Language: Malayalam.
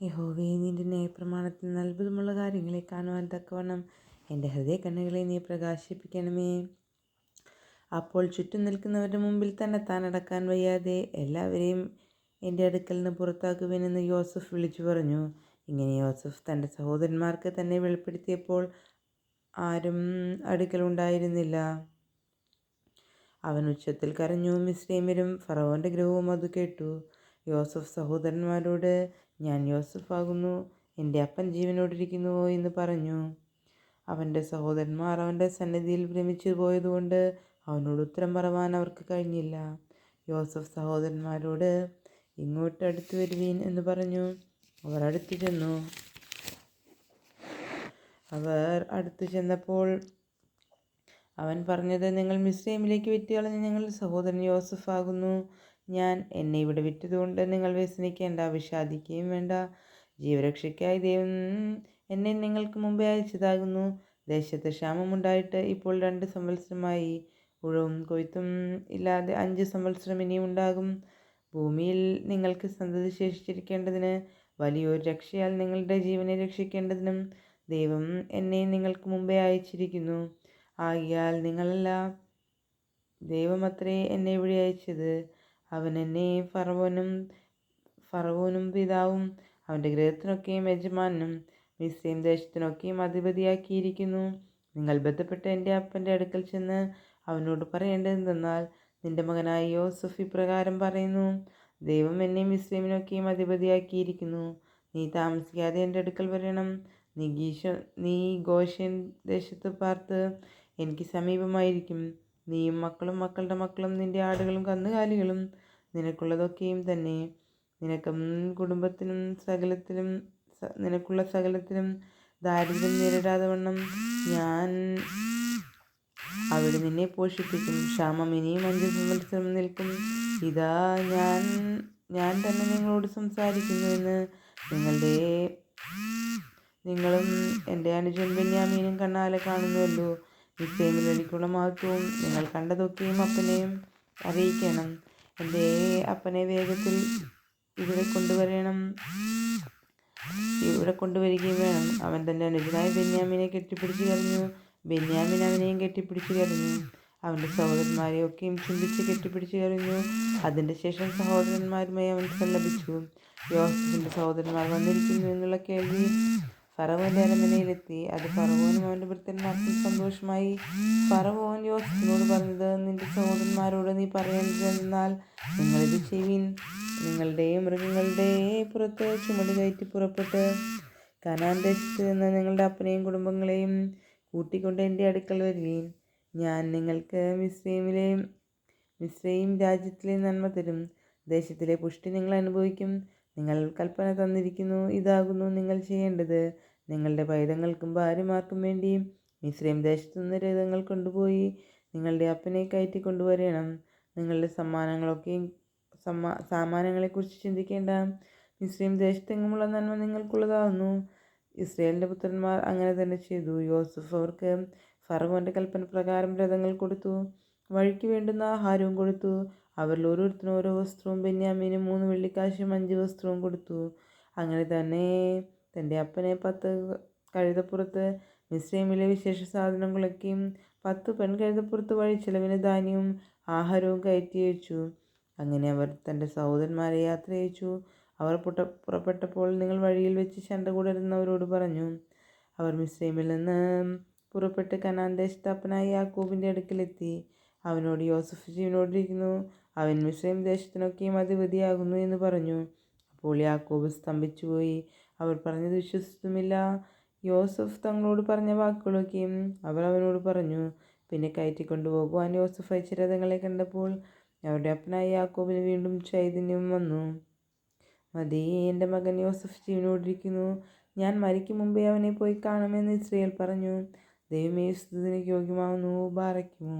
യഹോവേ, നിന്റെ ന്യായപ്രമാണത്തിൽ നിന്ന് അത്ഭുതമുള്ള കാര്യങ്ങളെ കാണുവാൻ തക്കവണ്ണം എൻ്റെ ഹൃദയ കണ്ണുകളെ നീ പ്രകാശിപ്പിക്കണമേ. അപ്പോൾ ചുറ്റും നിൽക്കുന്നവരുടെ മുമ്പിൽ തന്നെത്താൻ അടക്കാൻ വയ്യാതെ എല്ലാവരെയും എൻ്റെ അടുക്കൽ നിന്ന് പുറത്താക്കുവിനെന്ന് യോസഫ് വിളിച്ചു പറഞ്ഞു. ഇങ്ങനെ യോസഫ് തൻ്റെ സഹോദരന്മാർക്ക് തന്നെ വെളിപ്പെടുത്തിയപ്പോൾ ആരും അടുക്കലുണ്ടായിരുന്നില്ല. അവൻ ഉച്ചത്തിൽ കരഞ്ഞു. മിസ്രൈമ്യരും ഫറവോൻ്റെ ഗൃഹവും അത് കേട്ടു. യോസഫ് സഹോദരന്മാരോട്, ഞാൻ യോസഫ് ആകുന്നു, എൻ്റെ അപ്പൻ ജീവനോടിരിക്കുന്നുവോ എന്ന് പറഞ്ഞു. അവൻ്റെ സഹോദരന്മാർ അവൻ്റെ സന്നിധിയിൽ ഭ്രമിച്ചു പോയതുകൊണ്ട് അവനോട് ഉത്തരം പറവാൻ അവർക്ക് കഴിഞ്ഞില്ല. യോസഫ് സഹോദരന്മാരോട്, ഇങ്ങോട്ട് അടുത്തു വരുവീൻ എന്ന് പറഞ്ഞു. അവർ അടുത്തു ചെന്നു. അവർ അടുത്തു ചെന്നപ്പോൾ അവൻ പറഞ്ഞത്, നിങ്ങൾ മിസ്രൈമിലേക്ക് വിറ്റുകളഞ്ഞ ഞങ്ങളുടെ സഹോദരൻ യോസഫ് ആകുന്നു. എന്നെ ഇവിടെ വിറ്റതുകൊണ്ട് നിങ്ങൾ വ്യസനിക്കേണ്ട, വിഷാദിക്കുകയും വേണ്ട. ജീവരക്ഷയ്ക്കായി ദൈവം എന്നെ നിങ്ങൾക്ക് മുമ്പേ അയച്ചതാകുന്നു. ദേശത്ത് ക്ഷാമമുണ്ടായിട്ട് ഇപ്പോൾ 2 സംവത്സരമായി. ഉഴവും കൊയ്ത്തും ഇല്ലാതെ 5 സംവത്സരം ഇനിയും ഉണ്ടാകും. ഭൂമിയിൽ നിങ്ങൾക്ക് സന്തതി ശേഷിച്ചിരിക്കേണ്ടതിന് വലിയൊരു രക്ഷയാൽ നിങ്ങളുടെ ജീവനെ രക്ഷിക്കേണ്ടതിനും ദൈവം എന്നെ നിങ്ങൾക്ക് മുമ്പേ അയച്ചിരിക്കുന്നു. ആകയാൽ നിങ്ങളല്ല, ദൈവമത്രേ എന്നെ ഇവിടെ അയച്ചത്. അവൻ എന്നെ ഫറവോനും പിതാവും അവൻ്റെ ഗൃഹത്തിനൊക്കെയും യജമാനും മിസ്രയീം ദേശത്തിനൊക്കെയും അധിപതിയാക്കിയിരിക്കുന്നു. നിങ്ങൾ ബന്ധപ്പെട്ട് എൻ്റെ അപ്പൻ്റെ അടുക്കൽ ചെന്ന് അവനോട് പറയേണ്ടതെന്തെന്നാൽ, നിന്റെ മകനായ യോസഫ് ഇപ്രകാരം പറയുന്നു, ദൈവം എന്നെ മിസ്രയീമിനൊക്കെയും അധിപതിയാക്കിയിരിക്കുന്നു. നീ താമസിക്കാതെ എൻ്റെ അടുക്കൽ വരണം. നീ ഗോശെൻ ദേശത്ത് പാർത്ത് എനിക്ക് സമീപമായിരിക്കും. നീയും മക്കളും മക്കളുടെ മക്കളും നിന്റെ ആടുകളും കന്നുകാലികളും നിനക്കുള്ളതൊക്കെയും തന്നെ. നിനക്കും കുടുംബത്തിനും നിനക്കുള്ള സകലത്തിനും ദാരിദ്ര്യം നേരിടാതെ വണ്ണം ഞാൻ അവിടെ നിന്നെ പോഷിപ്പിക്കും. ക്ഷാമം ഇനിയും 5 സംവത്സരം നിൽക്കും. ഇതാ ഞാൻ തന്നെ നിങ്ങളോട് സംസാരിക്കുന്നു എന്ന് നിങ്ങളും എൻ്റെ അനുജൻ ബെന്യാമീനും കണ്ണാലെ കാണുന്നുവല്ലോ. മിസ്രയീമിൽ എനിക്കുള്ള മഹത്വവും നിങ്ങൾ കണ്ടതൊക്കെയും അപ്പനെയും അറിയിക്കണം. എൻ്റെ അപ്പനെ വേഗത്തിൽ ഇവിടെ കൊണ്ടുവരികയും വേണം. അവൻ തൻ്റെ അനുജനായ ബെന്യാമീനെ കെട്ടിപ്പിടിച്ചു കരഞ്ഞു. ബെന്യാമീൻ അവനെയും കെട്ടിപ്പിടിച്ചു കരഞ്ഞു. അവൻ്റെ സഹോദരന്മാരെയൊക്കെയും ചുംബിച്ച് കെട്ടിപ്പിടിച്ചു കരഞ്ഞു. അതിൻ്റെ ശേഷം സഹോദരന്മാരുമായി അവൻ സല്ലപിച്ചു. യോസഫിൻ്റെ സഹോദരന്മാർ വന്നിരിക്കുന്നു എന്നുള്ള കേൾവി ഫറവോൻ്റെ അരമനയിലെത്തി. അത് ഫറവോനും അവൻ്റെ ഭൃത്യന്മാർക്കും സന്തോഷമായി. ഫറവോൻ യോസഫിനോട് പറഞ്ഞത്, നിന്റെ സഹോദരന്മാരോട് നീ പറയേണ്ടതെന്നാൽ, നിങ്ങളിത് ചെയ്യുവിൻ. നിങ്ങളുടെ മൃഗങ്ങളുടെ പുറത്ത് ചുമട് കയറ്റി പുറപ്പെട്ട് കനാൻ ദേശത്ത് നിന്ന് നിങ്ങളുടെ അപ്പനെയും കുടുംബങ്ങളെയും കൂട്ടിക്കൊണ്ട് എൻ്റെ അടുക്കൽ വരുവീൻ. ഞാൻ നിങ്ങൾക്ക് മിസ്രയീം രാജ്യത്തിലെ നന്മ തരും. ദേശത്തിലെ പുഷ്ടി നിങ്ങൾ അനുഭവിക്കും. നിങ്ങൾ കൽപ്പന തന്നിരിക്കുന്നു. ഇതാകുന്നു നിങ്ങൾ ചെയ്യേണ്ടത്. നിങ്ങളുടെ പൈതങ്ങൾക്കും ഭാര്യമാർക്കും വേണ്ടി മിസ്രയീം ദേശത്തു നിന്ന് രഥങ്ങൾ കൊണ്ടുപോയി നിങ്ങളുടെ അപ്പനെ കയറ്റി കൊണ്ടുവരണം. നിങ്ങളുടെ സാമാനങ്ങളെക്കുറിച്ച് ചിന്തിക്കേണ്ട. മിസ്രയീം ദേശത്തെങ്ങുമുള്ള നന്മ നിങ്ങൾക്കുള്ളതാകുന്നു. ഇസ്രായേലിൻ്റെ പുത്രന്മാർ അങ്ങനെ തന്നെ ചെയ്തു. യോസഫ് അവർക്ക് ഫറവോൻ്റെ കൽപ്പന പ്രകാരം രഥങ്ങൾ കൊടുത്തു. വഴിക്ക് വേണ്ടുന്ന ആഹാരവും കൊടുത്തു. അവരിൽ ഓരോരുത്തരും ഓരോ വസ്ത്രവും, ബെന്യാമീനും 3 വെള്ളിക്കാശും 5 വസ്ത്രവും കൊടുത്തു. അങ്ങനെ തന്നെ തൻ്റെ അപ്പനെ 10 കഴുതപ്പുറത്ത് മിസ്രയീമിലെ വിശേഷ സാധനങ്ങളൊക്കെയും 10 പെൺകഴുതപ്പുറത്ത് വഴിച്ചെലവിന് ധാന്യവും ആഹാരവും കയറ്റി അയച്ചു. അങ്ങനെ അവർ തൻ്റെ സഹോദരന്മാരെ യാത്ര അയച്ചു. അവർ പുറപ്പെട്ടപ്പോൾ നിങ്ങൾ വഴിയിൽ വെച്ച് ചണ്ട കൂടരുന്നവരോട് പറഞ്ഞു. അവർ മിസ്രയീമിൽ നിന്ന് പുറപ്പെട്ട് കനാൻ ദേശത്ത് അപ്പനായ യാക്കോബിൻ്റെ അടുക്കലെത്തി. അവനോട്, യോസഫ് ജീവനോടിരിക്കുന്നു, അവൻ മിസ്രയീം ദേശത്തിനൊക്കെയും അധിപതിയാകുന്നു എന്ന് പറഞ്ഞു. അപ്പോൾ യാക്കോബ് സ്തംഭിച്ചുപോയി. അവർ പറഞ്ഞത് വിശ്വസിച്ചുമില്ല. യോസഫ് തങ്ങളോട് പറഞ്ഞ വാക്കുകളൊക്കെയും അവർ അവനോട് പറഞ്ഞു. പിന്നെ കയറ്റിക്കൊണ്ടുപോകുവാൻ യോസഫ് അയച്ച രഥങ്ങളെ കണ്ടപ്പോൾ അവരുടെ അപ്പനായ യാക്കോബിന് വീണ്ടും ചൈതന്യം വന്നു. മതി, എൻ്റെ മകൻ യോസഫ് ജീവനോടിരിക്കുന്നു. ഞാൻ മരിക്കും മുമ്പേ അവനെ പോയി കാണുമെന്ന് ഇസ്രായേൽ പറഞ്ഞു. ദൈവമേ, സ്തുതിക്ക് യോഗ്യമാവുന്നു. ബാറയ്ക്കുമോ.